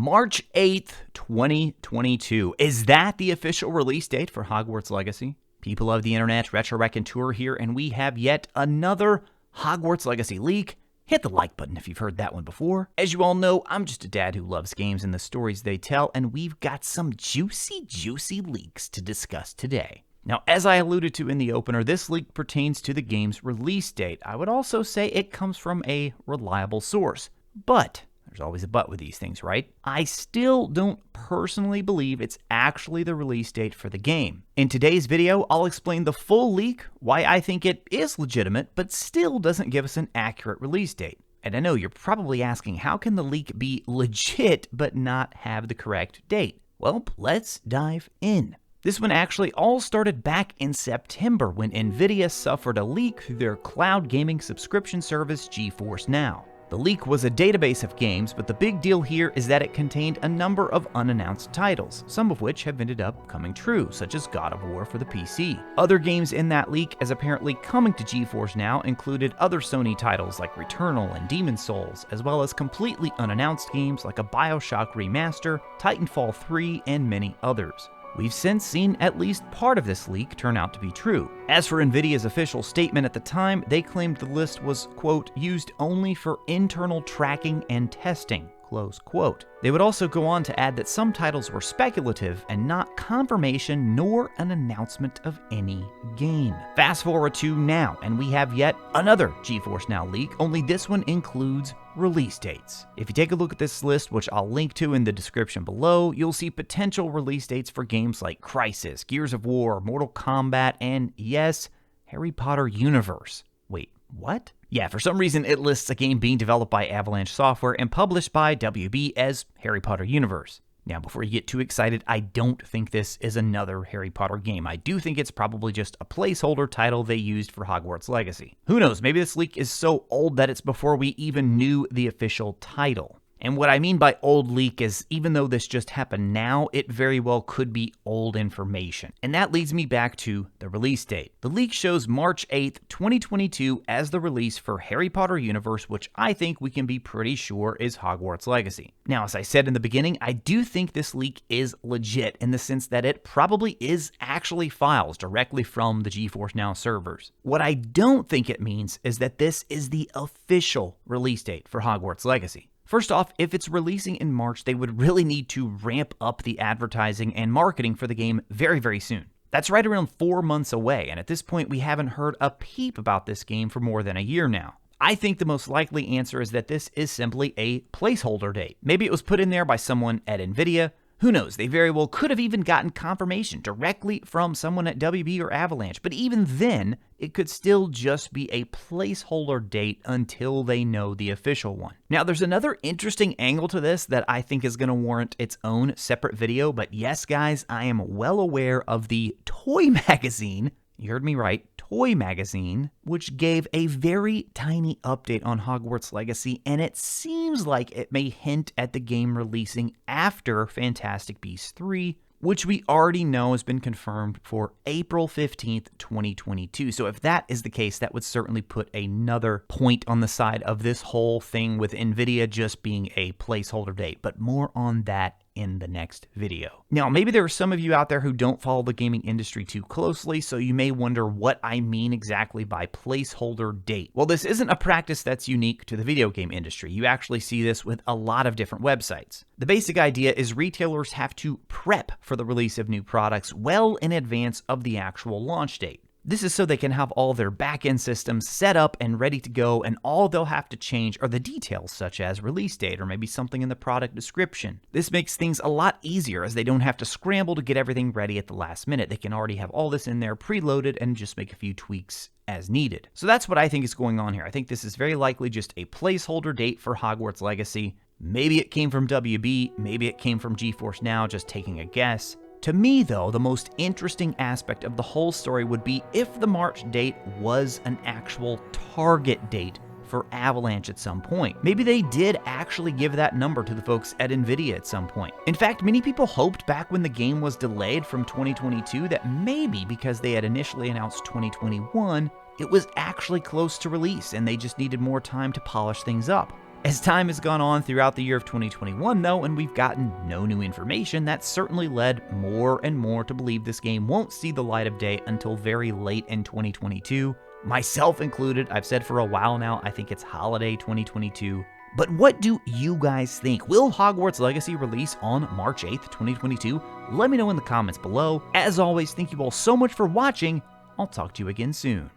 March 8th, 2022. Is that the official release date for Hogwarts Legacy? People of the internet, RetroRaconteur here, and we have yet another Hogwarts Legacy leak. Hit the like button if you've heard that one before. As you all know, I'm just a dad who loves games and the stories they tell, and we've got some juicy leaks to discuss today. Now, as I alluded to in the opener, this leak pertains to the game's release date. I would also say it comes from a reliable source. But there's always a but with these things, right? I still don't personally believe it's actually the release date for the game. In today's video, I'll explain the full leak, why I think it is legitimate, but still doesn't give us an accurate release date. And I know you're probably asking, how can the leak be legit but not have the correct date? Well, let's dive in. This one actually all started back in September when Nvidia suffered a leak through their cloud gaming subscription service GeForce Now. The leak was a database of games, but the big deal here is that it contained a number of unannounced titles, some of which have ended up coming true, such as God of War for the PC. Other games in that leak, as apparently coming to GeForce Now, included other Sony titles like Returnal and Demon's Souls, as well as completely unannounced games like a BioShock remaster, Titanfall 3, and many others. We've since seen at least part of this leak turn out to be true. As for Nvidia's official statement at the time, they claimed the list was, quote, used only for internal tracking and testing, close quote. They would also go on to add that some titles were speculative and not confirmation nor an announcement of any game. Fast forward to now, and we have yet another GeForce Now leak, only this one includes release dates. If you take a look at this list, which I'll link to in the description below, you'll see potential release dates for games like Crysis, Gears of War, Mortal Kombat, and yes, Harry Potter Universe. Wait, what? Yeah, for some reason it lists a game being developed by Avalanche Software and published by WB as Harry Potter Universe. Now, before you get too excited, I don't think this is another Harry Potter game. I do think it's probably just a placeholder title they used for Hogwarts Legacy. Who knows, maybe this leak is so old that it's before we even knew the official title. And what I mean by old leak is, even though this just happened now, it very well could be old information. And that leads me back to the release date. The leak shows March 8th, 2022 as the release for Harry Potter Universe, which I think we can be pretty sure is Hogwarts Legacy. Now, as I said in the beginning, I do think this leak is legit in the sense that it probably is actually files directly from the GeForce Now servers. What I don't think it means is that this is the official release date for Hogwarts Legacy. First off, if it's releasing in March, they would really need to ramp up the advertising and marketing for the game very soon. That's right around 4 months away, and at this point we haven't heard a peep about this game for more than a year now. I think the most likely answer is that this is simply a placeholder date. Maybe it was put in there by someone at Nvidia. Who knows, they very well could have even gotten confirmation directly from someone at WB or Avalanche, but even then, it could still just be a placeholder date until they know the official one. Now, there's another interesting angle to this that I think is going to warrant its own separate video, but yes, guys, I am well aware of the toy magazine. You heard me right, Toy Magazine, which gave a very tiny update on Hogwarts Legacy, and it seems like it may hint at the game releasing after Fantastic Beasts 3, which we already know has been confirmed for April 15th, 2022. So if that is the case, that would certainly put another point on the side of this whole thing with Nvidia just being a placeholder date, but more on that in the next video. Now, maybe there are some of you out there who don't follow the gaming industry too closely, so you may wonder what I mean exactly by placeholder date. Well, this isn't a practice that's unique to the video game industry. You actually see this with a lot of different websites. The basic idea is retailers have to prep for the release of new products well in advance of the actual launch date. This is so they can have all their back-end systems set up and ready to go, and all they'll have to change are the details such as release date or maybe something in the product description. This makes things a lot easier as they don't have to scramble to get everything ready at the last minute. They can already have all this in there preloaded and just make a few tweaks as needed. So that's what I think is going on here. I think this is very likely just a placeholder date for Hogwarts Legacy. Maybe it came from WB, maybe it came from GeForce Now, just taking a guess. To me, though, the most interesting aspect of the whole story would be if the March date was an actual target date for Avalanche at some point. Maybe they did actually give that number to the folks at Nvidia at some point. In fact, many people hoped back when the game was delayed from 2022 that maybe because they had initially announced 2021, it was actually close to release and they just needed more time to polish things up. As time has gone on throughout the year of 2021 though, and we've gotten no new information, that certainly led more and more to believe this game won't see the light of day until very late in 2022. Myself included, I've said for a while now, I think it's holiday 2022. But what do you guys think? Will Hogwarts Legacy release on March 8th, 2022? Let me know in the comments below. As always, thank you all so much for watching. I'll talk to you again soon.